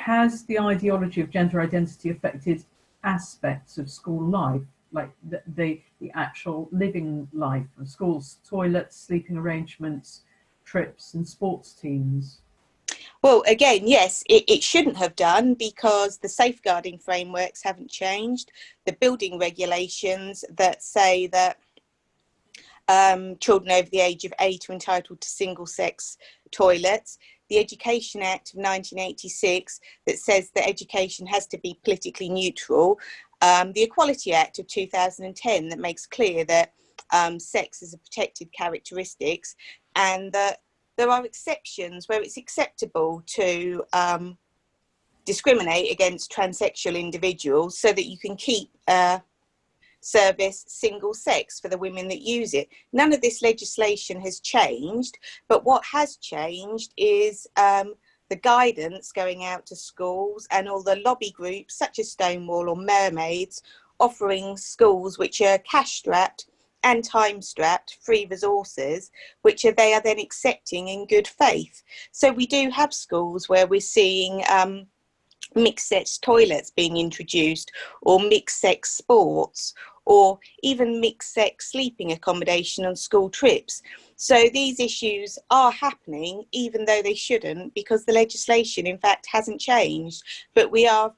has the ideology of gender identity affected aspects of school life, like the actual living life of schools, toilets, sleeping arrangements, trips and sports teams? Well, again, yes, it shouldn't have done, because the safeguarding frameworks haven't changed. The building regulations that say that children over the age of 8 are entitled to single-sex toilets. The Education Act of 1986 that says that education has to be politically neutral. The Equality Act of 2010 that makes clear that sex is a protected characteristics, and that there are exceptions where it's acceptable to discriminate against transsexual individuals, so that you can keep service single sex for the women that use it. None of this legislation has changed, but what has changed is the guidance going out to schools and all the lobby groups such as Stonewall or Mermaids offering schools which are cash strapped and time strapped free resources, which they are then accepting in good faith. So we do have schools where we're seeing mixed sex toilets being introduced, or mixed sex sports, or even mixed sex sleeping accommodation on school trips. So these issues are happening, even though they shouldn't, because the legislation in fact hasn't changed. But we are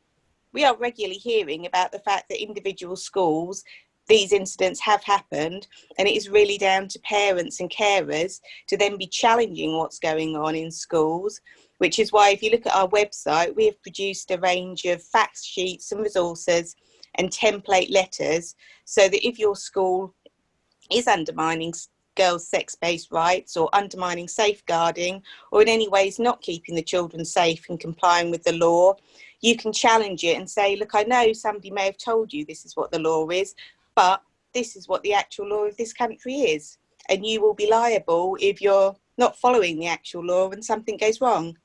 regularly hearing about the fact that individual schools, these incidents have happened, and it is really down to parents and carers to then be challenging what's going on in schools, which is why if you look at our website, we have produced a range of fact sheets and resources and template letters, so that if your school is undermining girls' sex-based rights or undermining safeguarding, or in any ways not keeping the children safe and complying with the law, you can challenge it and say, look, I know somebody may have told you this is what the law is, but this is what the actual law of this country is. And you will be liable if you're not following the actual law and something goes wrong.